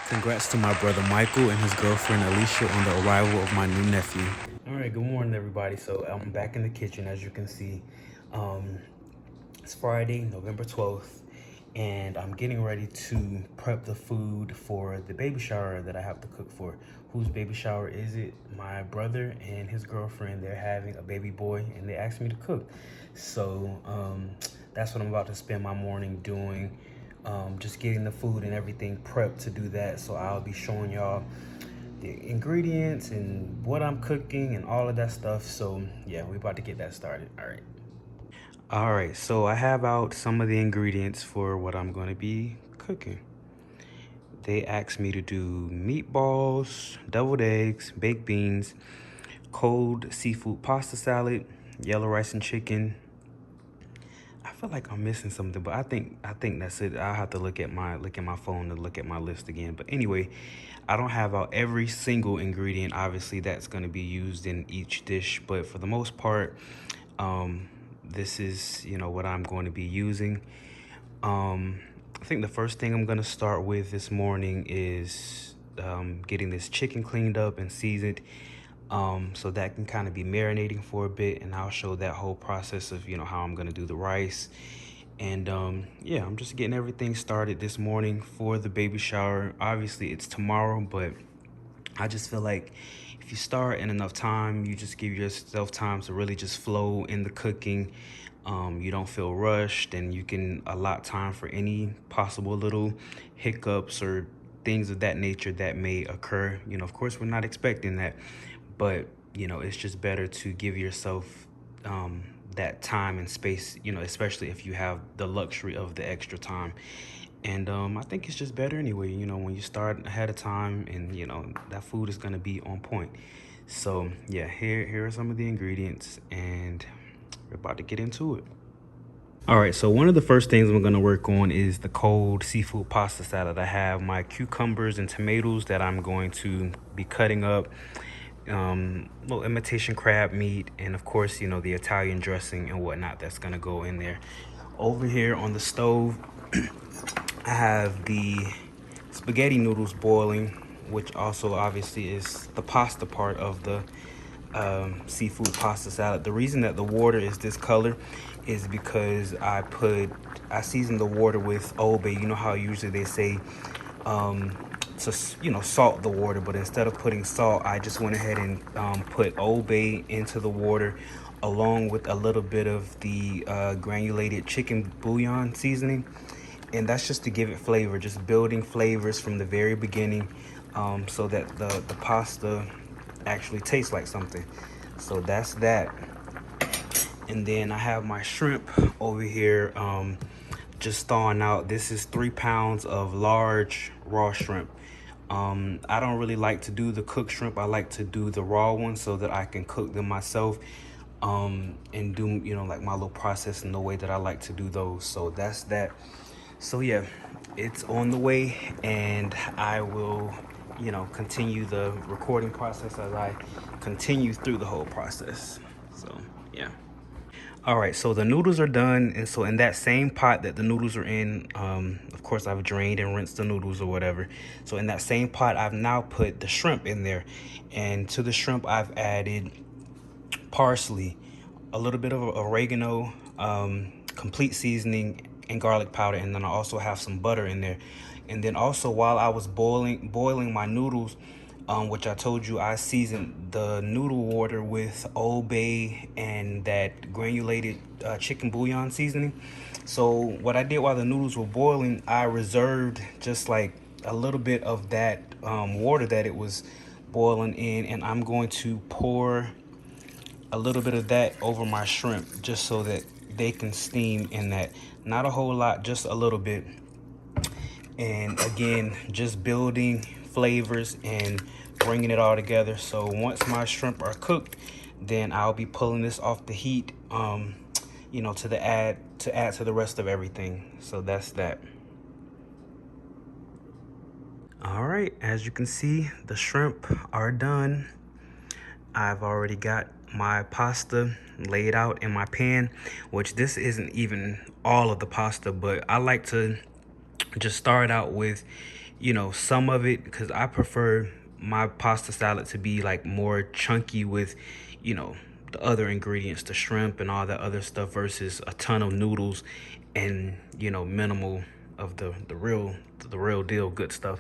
Congrats to my brother Michael and his girlfriend Alicia on the arrival of my new nephew. All right, good morning, everybody. So I'm back in the kitchen, as you can see. Um, it's Friday, November 12th, and I'm getting ready to prep the food for the baby shower that I have to cook for. Whose baby shower is it? My brother and his girlfriend, they're having a baby boy, and they asked me to cook. So that's what I'm about to spend my morning doing. Just getting the food and everything prepped to do that. So I'll be showing y'all the ingredients and what I'm cooking and all of that stuff. So yeah, we're about to get that started. All right, so I have out some of the ingredients for what I'm going to be cooking. They asked me to do meatballs, deviled eggs, baked beans, cold seafood pasta salad, yellow rice and chicken. I feel like I'm missing something, but I think that's it. I'll have to look at my phone to look at my list again. But anyway, I don't have out every single ingredient. Obviously, that's going to be used in each dish, but for the most part, this is what I'm going to be using. I think the first thing I'm going to start with this morning is getting this chicken cleaned up and seasoned, so that can kind of be marinating for a bit, and I'll show that whole process of how I'm going to do the rice. And yeah, I'm just getting everything started this morning for the baby shower. Obviously it's tomorrow, but I just feel like if you start in enough time, you just give yourself time to really just flow in the cooking. You don't feel rushed, and you can allot time for any possible little hiccups or things of that nature that may occur. Of course, we're not expecting that, but it's just better to give yourself that time and space, especially if you have the luxury of the extra time. And I think it's just better anyway, when you start ahead of time, and that food is gonna be on point. So yeah, here are some of the ingredients, and we're about to get into it. All right, so one of the first things I'm gonna work on is the cold seafood pasta salad. I have my cucumbers and tomatoes that I'm going to be cutting up, little imitation crab meat, and of course, the Italian dressing and whatnot that's gonna go in there. Over here on the stove, I have the spaghetti noodles boiling, which also obviously is the pasta part of the seafood pasta salad. The reason that the water is this color is because I seasoned the water with Old Bay. You know how usually they say to salt the water, but instead of putting salt, I just went ahead and put Old Bay into the water, along with a little bit of the granulated chicken bouillon seasoning. And that's just to give it flavor, just building flavors from the very beginning, so that the pasta actually tastes like something. So that's that. And then I have my shrimp over here, just thawing out. This is 3 pounds of large raw shrimp. I don't really like to do the cooked shrimp. I like to do the raw ones so that I can cook them myself, and do like my little process in the way that I like to do those. So that's that. So yeah, it's on the way, and I will continue the recording process as I continue through the whole process. So yeah. All right, so the noodles are done, and so in that same pot that the noodles are in, of course I've drained and rinsed the noodles or whatever. So in that same pot, I've now put the shrimp in there, and to the shrimp I've added parsley, a little bit of oregano, complete seasoning, and garlic powder, and then I also have some butter in there. And then also, while I was boiling my noodles, which I told you I seasoned the noodle water with Old Bay and that granulated chicken bouillon seasoning. So what I did while the noodles were boiling, I reserved just like a little bit of that water that it was boiling in, and I'm going to pour a little bit of that over my shrimp, just so that they can steam in that. Not a whole lot, just a little bit. And again, just building flavors and bringing it all together. So once my shrimp are cooked, then I'll be pulling this off the heat, to add to the rest of everything. So that's that. All right, as you can see, the shrimp are done. I've already got my pasta laid out in my pan, which this isn't even all of the pasta, but I like to just start out with you know, some of it, because I prefer my pasta salad to be like more chunky with, you know, the other ingredients, the shrimp and all that other stuff, versus a ton of noodles and, you know, minimal of the real deal good stuff.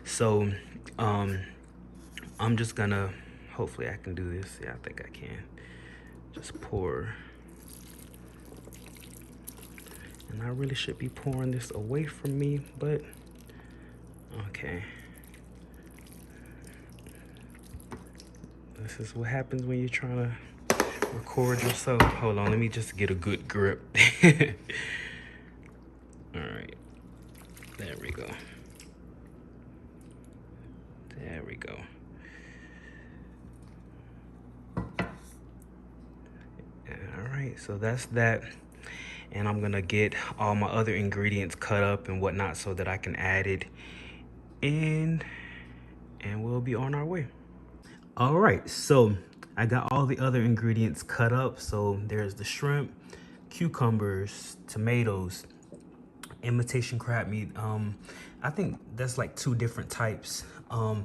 So I'm just gonna, hopefully I can do this. Yeah, I think I can. Just pour. And I really should be pouring this away from me, but okay. This is what happens when you're trying to record yourself. Hold on, let me just get a good grip. All right, there we go. There we go. All right, so that's that. And I'm gonna get all my other ingredients cut up and whatnot so that I can add it in, and we'll be on our way. All right, so I got all the other ingredients cut up. So there's the shrimp, cucumbers, tomatoes, imitation crab meat. I think that's like 2 different types. I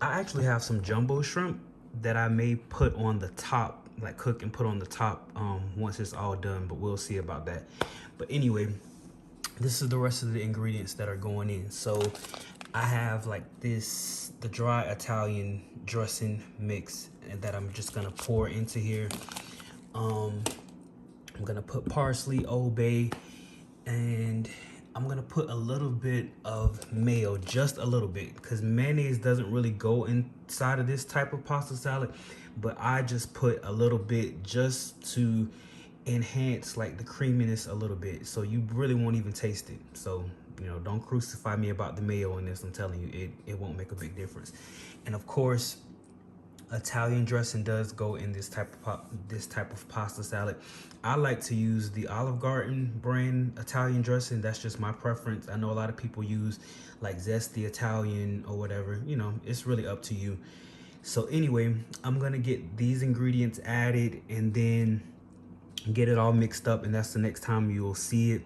actually have some jumbo shrimp that I may put on the top, like cook and put on the top once it's all done, but we'll see about that. But anyway, this is the rest of the ingredients that are going in. So I have like this, the dry Italian dressing mix that I'm just gonna pour into here. I'm gonna put parsley, Old Bay, and I'm gonna put a little bit of mayo, just a little bit, because mayonnaise doesn't really go inside of this type of pasta salad, but I just put a little bit just to enhance like the creaminess a little bit, so you really won't even taste it. So, you know, don't crucify me about the mayo in this. I'm telling you, it won't make a big difference. And of course, Italian dressing does go in this type of pasta salad. I like to use the Olive Garden brand Italian dressing. That's just my preference. I know a lot of people use like Zesty Italian or whatever. You know, it's really up to you. So anyway, I'm gonna get these ingredients added and then get it all mixed up, and that's the next time you'll see it.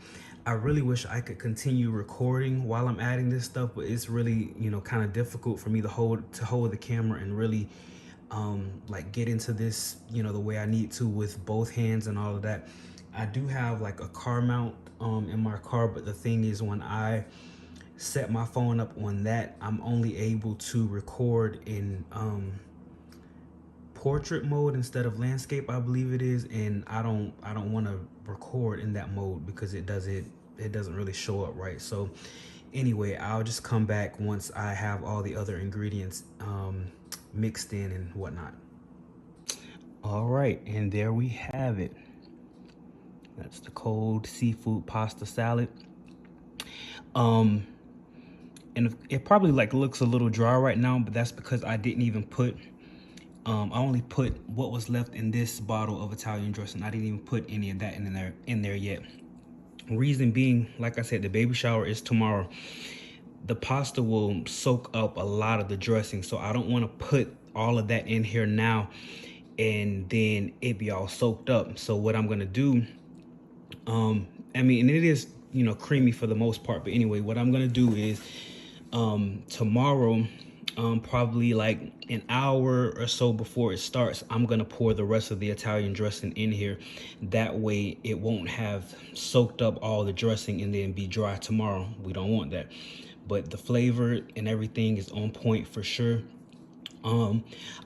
I really wish I could continue recording while I'm adding this stuff, but it's really, you know, kind of difficult for me to hold the camera and really like get into this, you know, the way I need to with both hands and all of that. I do have like a car mount in my car, but the thing is, when I set my phone up on that, I'm only able to record in portrait mode instead of landscape, I believe it is, and I don't want to record in that mode because it doesn't really show up right. So anyway, I'll just come back once I have all the other ingredients mixed in and whatnot. All right, and there we have it. That's the cold seafood pasta salad. And it probably like looks a little dry right now, but that's because I didn't even put I only put what was left in this bottle of Italian dressing. I didn't even put any of that in there yet. Reason being, like I said, the baby shower is tomorrow. The pasta will soak up a lot of the dressing, so I don't want to put all of that in here now and then it be all soaked up. So what I'm gonna do, I mean, and it is, you know, creamy for the most part, but anyway, what I'm gonna do is tomorrow, probably like an hour or so before it starts, I'm gonna pour the rest of the Italian dressing in here. That way it won't have soaked up all the dressing and then be dry tomorrow. We don't want that. But the flavor and everything is on point for sure.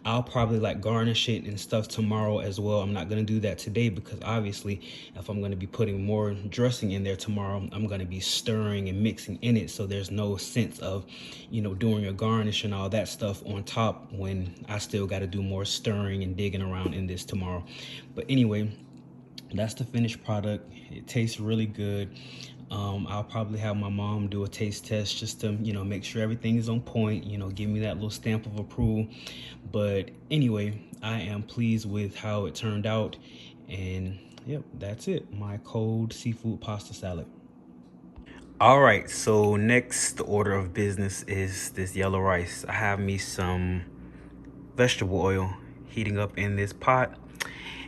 I'll probably like garnish it and stuff tomorrow as well. I'm not gonna do that today because obviously if I'm gonna be putting more dressing in there tomorrow, I'm gonna be stirring and mixing in it, so there's no sense of, you know, doing a garnish and all that stuff on top when I still got to do more stirring and digging around in this tomorrow. But anyway, that's the finished product. It tastes really good. I'll probably have my mom do a taste test just to, you know, make sure everything is on point, you know, give me that little stamp of approval. But anyway, I am pleased with how it turned out. And yep, that's it. My cold seafood pasta salad. All right, so next order of business is this yellow rice. I have me some vegetable oil heating up in this pot,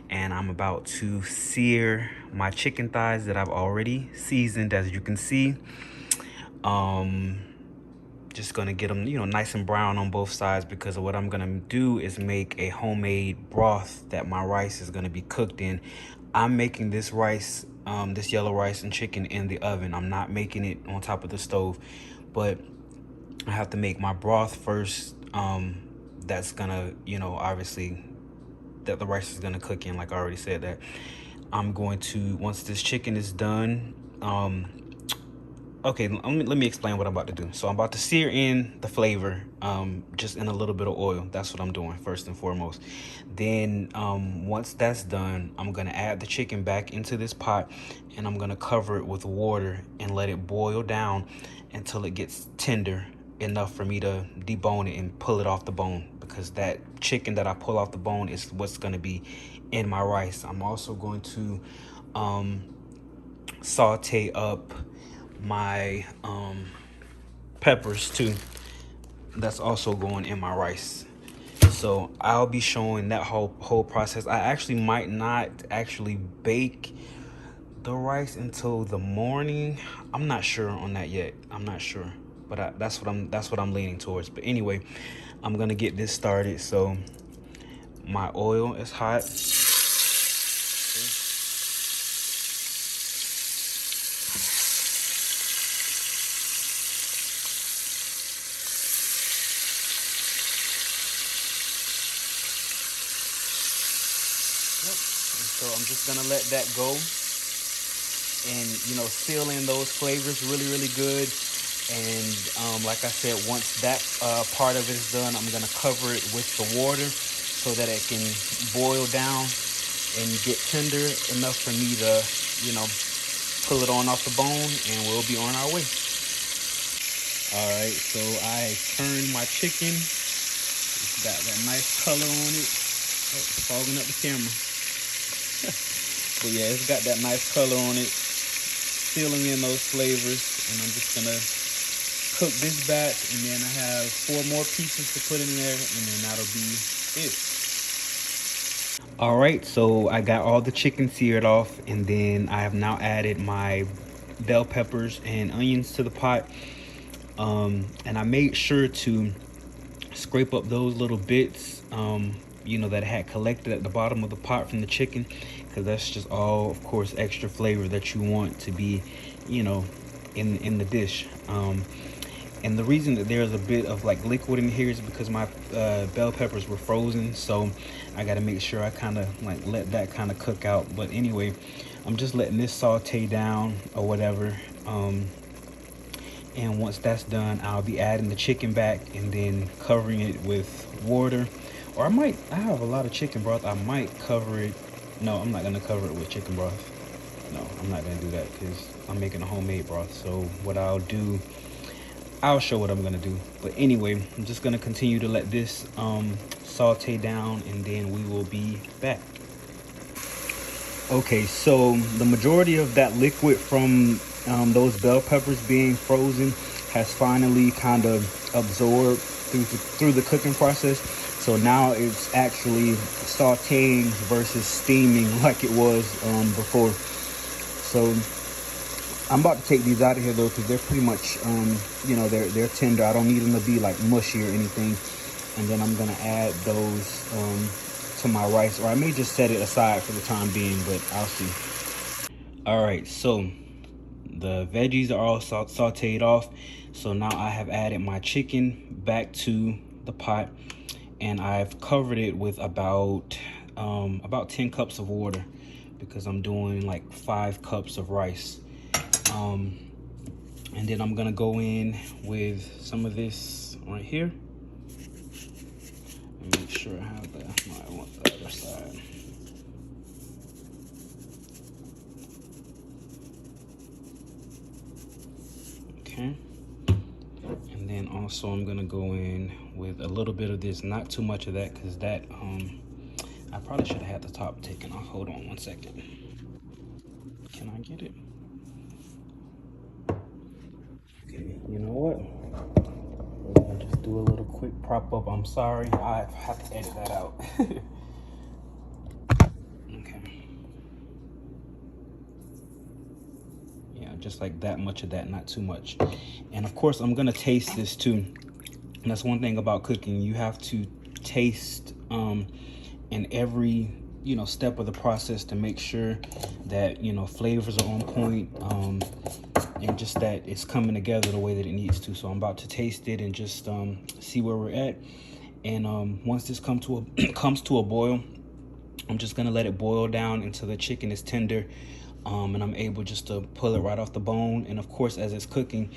and I'm about to sear my chicken thighs that I've already seasoned, as you can see. just gonna get them, you know, nice and brown on both sides, because what I'm gonna do is make a homemade broth that my rice is gonna be cooked in. I'm making this rice, this yellow rice and chicken in the oven. I'm not making it on top of the stove, but I have to make my broth first. That's gonna, you know, obviously that the rice is gonna cook in, like I already said that. I'm going to, once this chicken is done, okay, let me explain what I'm about to do. So I'm about to sear in the flavor, just in a little bit of oil. That's what I'm doing first and foremost. Then once that's done, I'm gonna add the chicken back into this pot, and I'm gonna cover it with water and let it boil down until it gets tender enough for me to debone it and pull it off the bone, because that chicken that I pull off the bone is what's gonna be in my rice. I'm also going to saute up my peppers too. That's also going in my rice. So I'll be showing that whole process. I actually might not actually bake the rice until the morning. I'm not sure on that yet. I'm not sure, but that's what I'm leaning towards. But anyway, I'm gonna get this started. So my oil is hot. So I'm just gonna let that go, and you know, seal in those flavors really good. And like I said, once that part of it is done, I'm gonna cover it with the water so that it can boil down and get tender enough for me to, you know, pull it on off the bone, and we'll be on our way. All right, so I turned my chicken. It's got that nice color on it. Oh, it's fogging up the camera. But yeah, it's got that nice color on it, sealing in those flavors. And I'm just gonna cook this back, and then I have 4 more pieces to put in there, and then that'll be it. All right, so I got all the chicken seared off, and then I have now added my bell peppers and onions to the pot. And I made sure to scrape up those little bits, you know, that had collected at the bottom of the pot from the chicken, because that's just all, of course, extra flavor that you want to be, you know, in the dish. And the reason that there's a bit of like liquid in here is because my bell peppers were frozen, so I got to make sure I kind of like let that kind of cook out. But anyway, I'm just letting this saute down or whatever. And once that's done, I'll be adding the chicken back and then covering it with water. Or I have a lot of chicken broth. I might cover it. No, I'm not gonna cover it with chicken broth. No, I'm not gonna do that because I'm making a homemade broth. So what I'll do, I'll show what I'm gonna do. But anyway, I'm just gonna continue to let this saute down, and then we will be back. Okay, so the majority of that liquid from those bell peppers being frozen has finally kind of absorbed through the cooking process. So now it's actually sauteing versus steaming like it was before. So I'm about to take these out of here though, because they're pretty much, you know, they're tender. I don't need them to be like mushy or anything. And then I'm gonna add those to my rice, or I may just set it aside for the time being, but I'll see. All right, so the veggies are all sauteed off. So now I have added my chicken back to the pot, and I've covered it with about 10 cups of water, because I'm doing like 5 cups of rice. And then I'm gonna go in with some of this right here. Make sure I have that. No, I want the other side. Okay. And then also I'm gonna go in with a little bit of this, not too much of that, because that I probably should have had the top taken off. Hold on one second. Can I get it? Okay, you know what? We're gonna just do a little quick prop up. I'm sorry, I have to edit that out. Okay. Yeah, just like that much of that, not too much. And of course, I'm gonna taste this too. And that's one thing about cooking. You have to taste in every, step of the process to make sure that, flavors are on point, and just that it's coming together the way that it needs to. So I'm about to taste it and just see where we're at. And once this comes to a boil, I'm just gonna let it boil down until the chicken is tender, and I'm able just to pull it right off the bone. And of course, as it's cooking,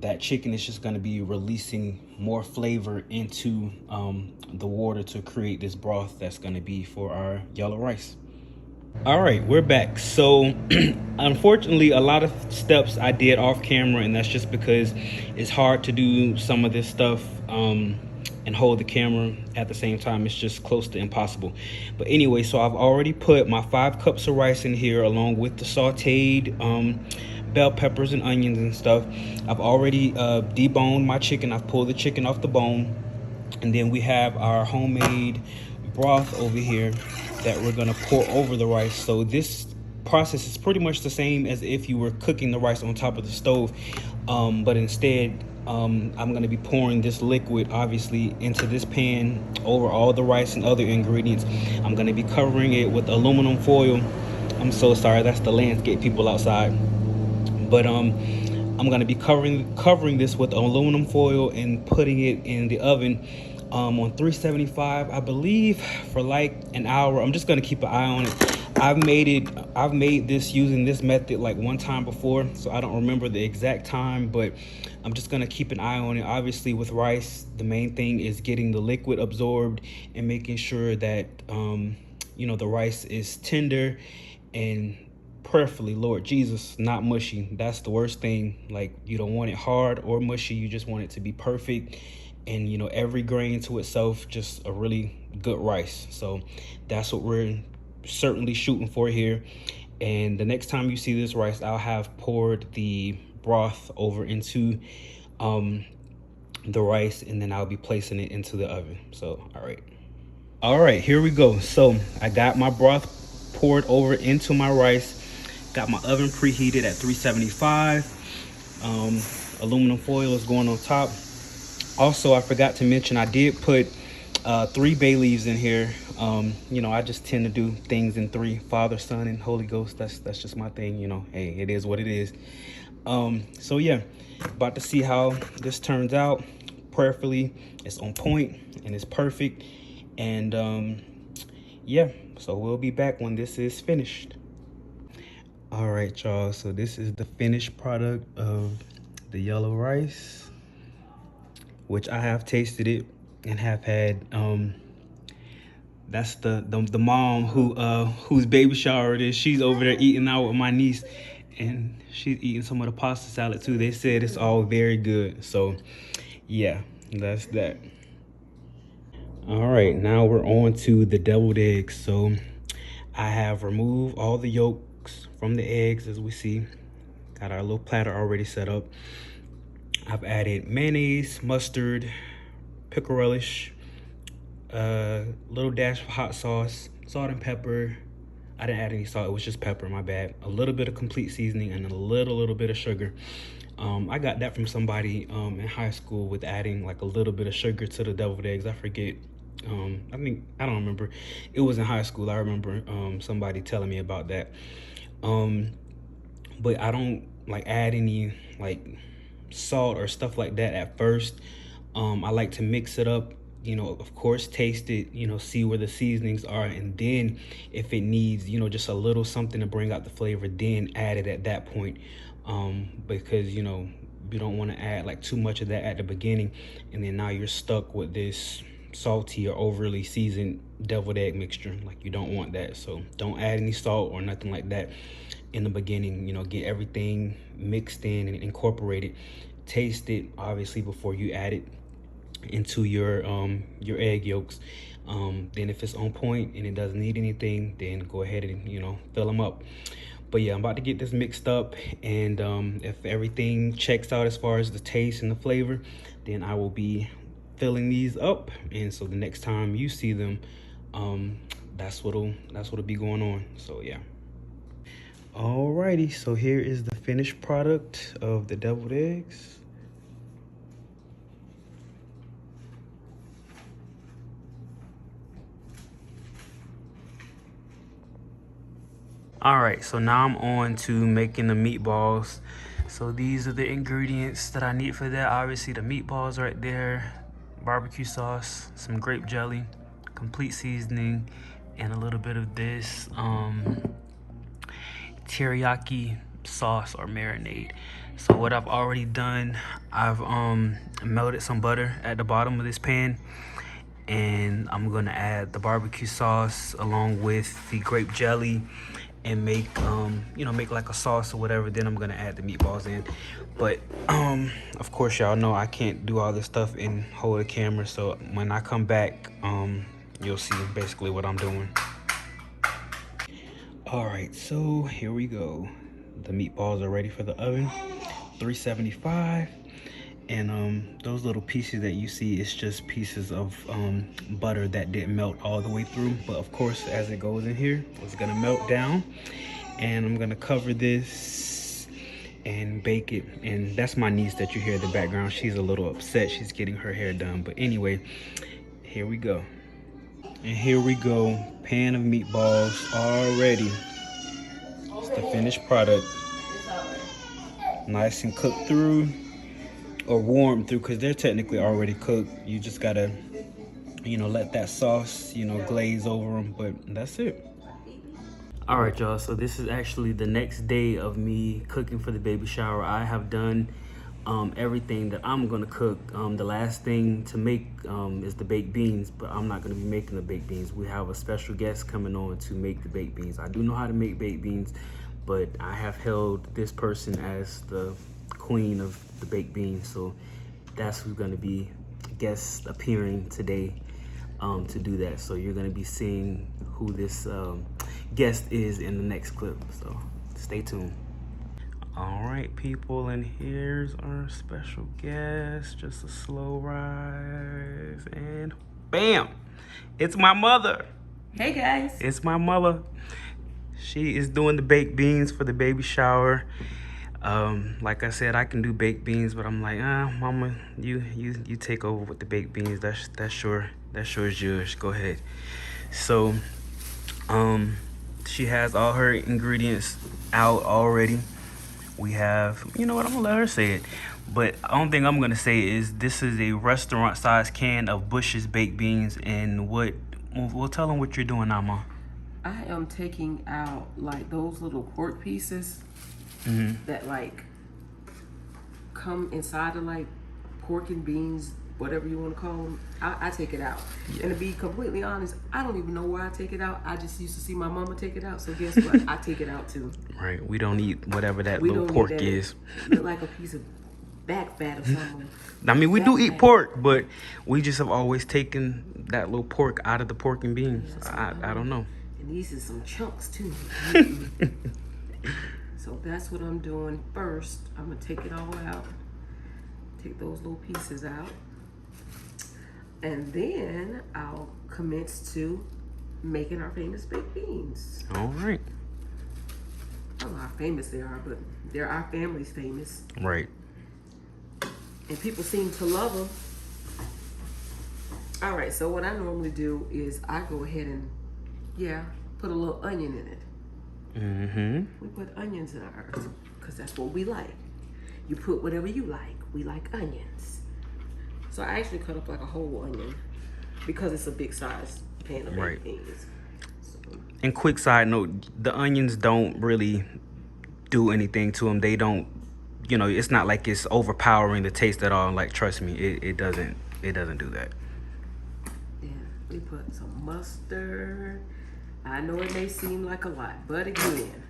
that chicken is just gonna be releasing more flavor into the water to create this broth that's gonna be for our yellow rice. All right, we're back. So unfortunately, a lot of steps I did off camera, and that's just because it's hard to do some of this stuff and hold the camera at the same time. It's just close to impossible. But anyway, so I've already put my 5 cups of rice in here along with the sauteed bell peppers and onions and stuff. I've already deboned my chicken. I've pulled the chicken off the bone. And then we have our homemade broth over here that we're gonna pour over the rice. So this process is pretty much the same as if you were cooking the rice on top of the stove, but instead I'm gonna be pouring this liquid obviously into this pan over all the rice and other ingredients. I'm gonna be covering it with aluminum foil. I'm so sorry, that's the landscape people outside. But I'm gonna be covering this with aluminum foil and putting it in the oven on 375, I believe, for like an hour. I'm just gonna keep an eye on it. I've made this using this method like one time before, so I don't remember the exact time, but I'm just gonna keep an eye on it. Obviously with rice, the main thing is getting the liquid absorbed and making sure that the rice is tender and preferably, Lord Jesus, not mushy. That's the worst thing. Like, you don't want it hard or mushy. You just want it to be perfect, and every grain to itself, just a really good rice. So that's what we're certainly shooting for here. And the next time you see this rice, I'll have poured the broth over into the rice, and then I'll be placing it into the oven. So all right, here we go. So I got my broth poured over into my rice. Got my oven preheated at 375. Aluminum foil is going on top. Also, I forgot to mention, I did put 3 bay leaves in here. I just tend to do things in 3: Father, Son, and Holy Ghost. That's just my thing. Hey, it is what it is. So yeah, about to see how this turns out. Prayerfully, it's on point and it's perfect. And yeah, so we'll be back when this is finished. All right, y'all, so this is the finished product of the yellow rice, which I have tasted it and have had. That's the mom whose baby shower it is. She's over there eating out with my niece, and she's eating some of the pasta salad too. They said it's all very good. So yeah, that's that. All right, now we're on to the deviled eggs. So I have removed all the yolks from the eggs, as we see. Got our little platter already set up. I've added mayonnaise, mustard, pickle relish, a little dash of hot sauce, salt and pepper. I didn't add any salt, it was just pepper, my bad. A little bit of complete seasoning and a little bit of sugar. I got that from somebody in high school with adding like a little bit of sugar to the deviled eggs. I forget. I don't remember. It was in high school. I remember somebody telling me about that. But I don't like add any like salt or stuff like that at first. I like to mix it up, of course, taste it, see where the seasonings are, and then if it needs, just a little something to bring out the flavor, then add it at that point. Because you don't want to add like too much of that at the beginning, and then now you're stuck with this salty or overly seasoned deviled egg mixture. Like, you don't want that. So don't add any salt or nothing like that in the beginning. Get everything mixed in and incorporated. Taste it obviously before you add it into your egg yolks. Then if it's on point and it doesn't need anything, then go ahead and fill them up. But yeah, I'm about to get this mixed up, and if everything checks out as far as the taste and the flavor, then I will be filling these up. And so the next time you see them, that's what'll be going on. So yeah. Alrighty, so here is the finished product of the deviled eggs. All right, so now I'm on to making the meatballs. So these are the ingredients that I need for that. Obviously the meatballs right there, barbecue sauce, some grape jelly, complete seasoning, and a little bit of this teriyaki sauce or marinade. So what I've already done, I've melted some butter at the bottom of this pan, and I'm gonna add the barbecue sauce along with the grape jelly and make make like a sauce or whatever. Then I'm gonna add the meatballs in. But of course y'all know I can't do all this stuff and hold a camera, so when I come back you'll see basically what I'm doing. All right, so here we go. The meatballs are ready for the oven, 375. And those little pieces that you see, it's just pieces of butter that didn't melt all the way through. But of course, as it goes in here, it's gonna melt down. And I'm gonna cover this and bake it. And that's my niece that you hear in the background. She's a little upset. She's getting her hair done. But anyway, here we go. And here we go, pan of meatballs already. It's the finished product. Nice and cooked through, or warmed through, because they're technically already cooked. You just gotta, let that sauce, glaze over them, but that's it. All right, y'all, so this is actually the next day of me cooking for the baby shower. I have done everything that I'm gonna cook. The last thing to make is the baked beans, but I'm not gonna be making the baked beans. We have a special guest coming on to make the baked beans. I do know how to make baked beans, but I have held this person as the queen of the baked beans, so that's who's gonna be guest appearing today to do that. So you're gonna be seeing who this guest is in the next clip, so stay tuned. All right, people, and here's our special guest. Just a slow rise, and bam, it's my mother. Hey guys. It's my mother. She is doing the baked beans for the baby shower. Like I said, I can do baked beans, but I'm like, mama, you take over with the baked beans. That's sure is yours. Go ahead. So she has all her ingredients out already. We have, you know what, I'm gonna let her say it, but the only thing I'm gonna say is this is a restaurant size can of Bush's baked beans. And we'll tell them what you're doing now, Ma. I am taking out like those little pork pieces that like come inside of like pork and beans, whatever you want to call them. I take it out. Yeah. And to be completely honest, I don't even know why I take it out. I just used to see my mama take it out, so guess what? I take it out too. Right, we don't eat whatever that little pork is. Look like a piece of back fat or something. I mean, we do eat pork, but we just have always taken that little pork out of the pork and beans. Yeah, I don't know. And these are some chunks too. So that's what I'm doing first. I'm gonna take it all out. Take those little pieces out. And then I'll commence to making our famous baked beans. All right. I don't know how famous they are, but they're our family's famous. Right. And people seem to love them. All right, so what I normally do is I go ahead and, put a little onion in it. We put onions in ours because that's what we like. You put whatever you like. We like onions. So I actually cut up like a whole onion because it's a big size pan of baked beans. So. And quick side note, the onions don't really do anything to them. They don't, it's not like it's overpowering the taste at all. Like, trust me, it doesn't do that. Yeah, we put some mustard. I know it may seem like a lot, but again,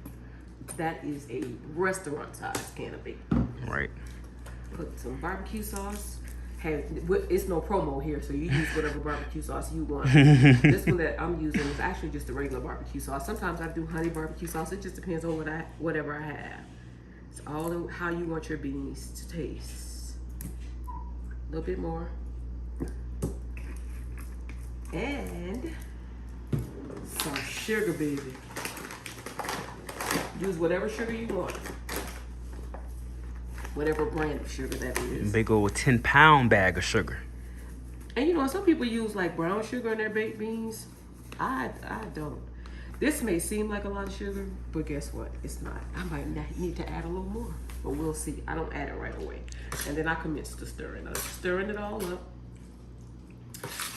that is a restaurant size can of baked beans. Right. Put some barbecue sauce. Hey, it's no promo here, so you use whatever barbecue sauce you want. This one that I'm using is actually just a regular barbecue sauce. Sometimes I do honey barbecue sauce. It just depends on whatever I have. It's all in how you want your beans to taste. A little bit more. And some sugar, baby. Use whatever sugar you want. Whatever brand of sugar that is. Big old 10-pound bag of sugar. And you know, some people use like brown sugar in their baked beans. I don't. This may seem like a lot of sugar, but guess what? It's not. I might need to add a little more, but we'll see. I don't add it right away. And then I commence to stirring. I'm stirring it all up.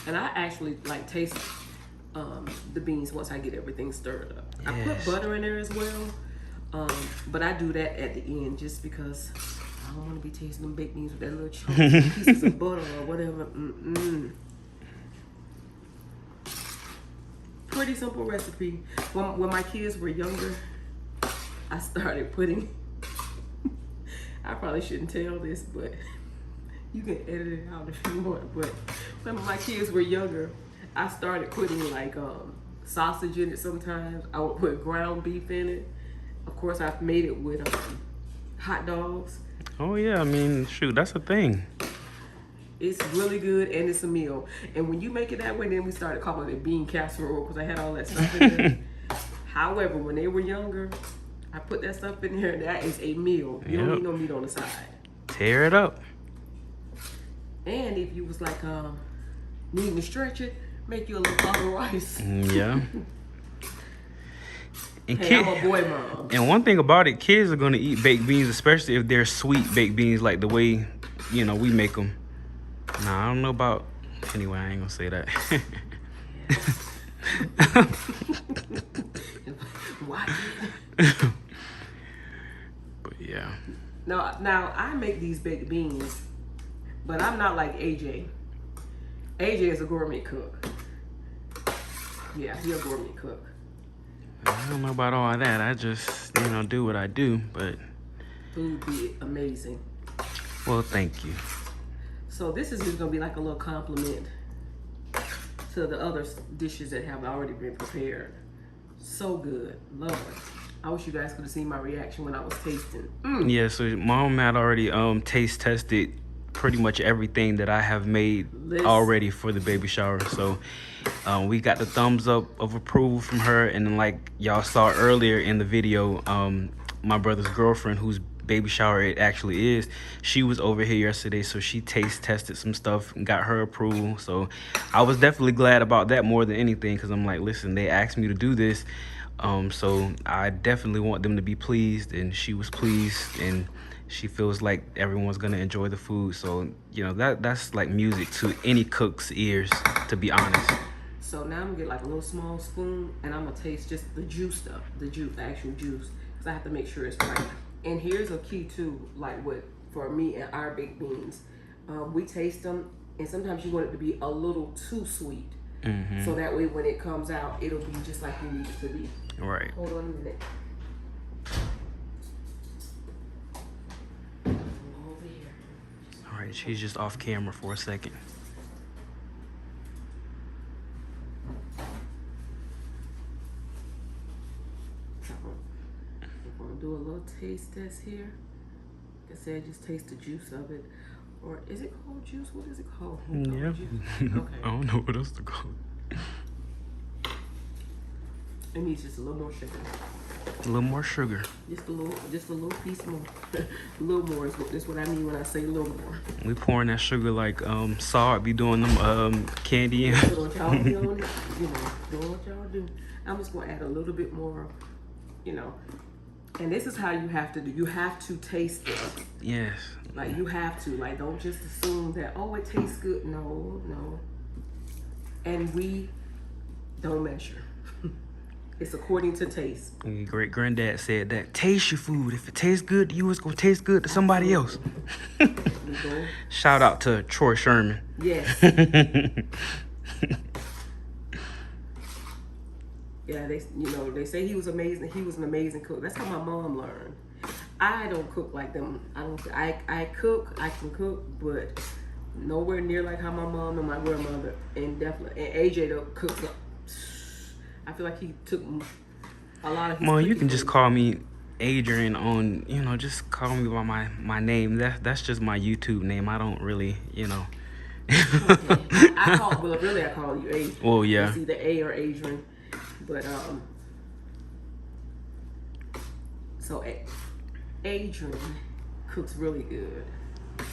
And I actually like taste the beans once I get everything stirred up. Yes. I put butter in there as well, but I do that at the end just because I don't want to be tasting them baked beans with that little chunky pieces of butter or whatever. Pretty simple recipe. When my kids were younger, I started putting, I probably shouldn't tell this, but you can edit it out if you want. But when my kids were younger, I started putting like sausage in it sometimes. I would put ground beef in it. Of course, I've made it with hot dogs. Oh yeah, I mean, shoot, that's a thing. It's really good and it's a meal. And when you make it that way, then we started calling it bean casserole because I had all that stuff in there. However, when they were younger, I put that stuff in there. That is a meal. You don't need no meat on the side. Tear it up. And if you was like needing to stretch it, make you a little bottle of rice. Yeah. And hey, I'm a boy mom. And one thing about it, kids are gonna eat baked beans, especially if they're sweet baked beans, like the way we make them. Nah, I don't know about. Anyway, I ain't gonna say that. Why? But yeah. Now I make these baked beans, but I'm not like AJ. AJ is a gourmet cook. Yeah, he's a gourmet cook. I don't know about all that. I just, do what I do, but... Food be amazing. Well, thank you. So this is just going to be like a little compliment to the other dishes that have already been prepared. So good. Love it. I wish you guys could have seen my reaction when I was tasting. Yeah, so Mom had already taste tested pretty much everything that I have made already for the baby shower. So we got the thumbs up of approval from her, and then like y'all saw earlier in the video, my brother's girlfriend, whose baby shower it actually is, she was over here yesterday, so she taste tested some stuff and got her approval. So I was definitely glad about that more than anything, because I'm like, listen, they asked me to do this, so I definitely want them to be pleased, and she was pleased, and she feels like everyone's gonna enjoy the food. So that's like music to any cook's ears, to be honest. So now I'm gonna get like a little small spoon, and I'm gonna taste just the juice stuff, the actual juice, because I have to make sure it's right. And here's a key too, like for me and our baked beans, we taste them, and sometimes you want it to be a little too sweet, so that way when it comes out, it'll be just like you need it to be. Right. Hold on a minute. Over here. All right, she's just off camera for a second. Do a little taste test here. Like I said, just taste the juice of it. Or is it called juice? What is it called? Yeah. Okay. I don't know what else to call it. It needs just a little more sugar. A little more sugar. Just a little piece more. A little more is what I mean when I say a little more. We pouring that sugar like Saw be doing them candy. So what y'all be on, doing what y'all do. I'm just gonna add a little bit more, And this is how you have to do. You have to taste it. Yes. Like you have to. Like don't just assume that, oh, it tastes good. No. And we don't measure. It's according to taste. Great granddad said that. Taste your food. If it tastes good to you, it's gonna taste good to somebody else. Shout out to Troy Sherman. Yes. Yeah, they say he was amazing. He was an amazing cook. That's how my mom learned. I don't cook like them. I cook. I can cook, but nowhere near like how my mom and my grandmother and AJ don't cook. I feel like he took a lot of his. Mom, you can just call me Adrian on. Just call me by my name. That's just my YouTube name. I don't really, Okay. I call you Adrian. Well, yeah. It's either A or Adrian. But So Adrian cooks really good. I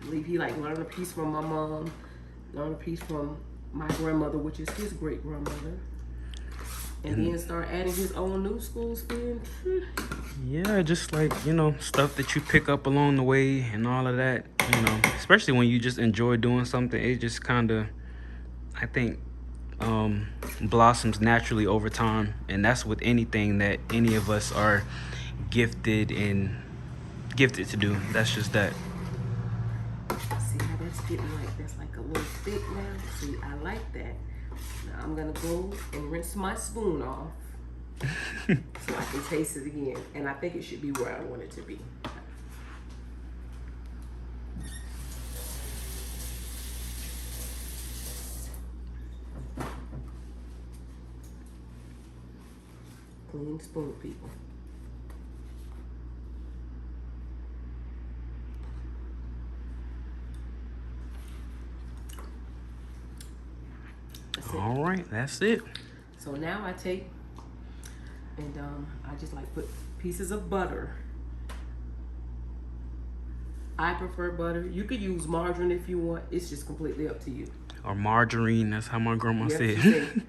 believe he like learned a piece from my mom, learned a piece from my grandmother, which is his great grandmother, and then start adding his own new school spin. Yeah, just like, you know, stuff that you pick up along the way and all of that, you know, especially when you just enjoy doing something, it just kind of, I think, blossoms naturally over time. And that's with anything that any of us are gifted to do. That's just that. See how that's getting like, that's like a little thick now? See, I like that. Now I'm gonna go and rinse my spoon off so I can taste it again. And I think it should be where I want it to be. Clean spoon, people. All right, that's it. So now I take and I just like put pieces of butter. I prefer butter. You could use margarine if you want. It's just completely up to you. Or margarine, that's how my grandma said. She said.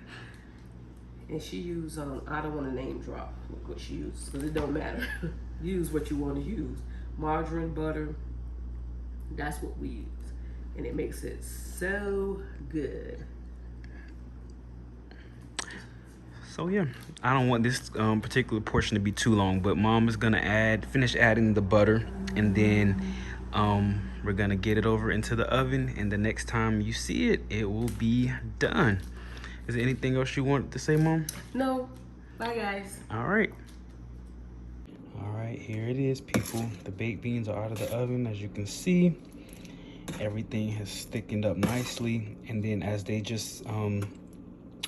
And she used, I don't want to name drop what she used, because it don't matter. Use what you want to use. Margarine, butter, that's what we use. And it makes it so good. So yeah, I don't want this particular portion to be too long, but Mom is gonna finish adding the butter, and then we're gonna get it over into the oven, and the next time you see it, it will be done. Is there anything else you wanted to say, Mom? No. Bye, guys. All right. All right, here it is, people. The baked beans are out of the oven. As you can see, everything has thickened up nicely, and then as they just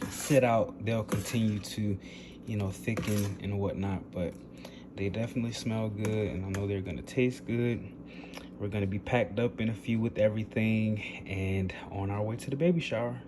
sit out, they'll continue to, you know, thicken and whatnot. But they definitely smell good, and I know they're gonna taste good. We're gonna be packed up in a few with everything and on our way to the baby shower.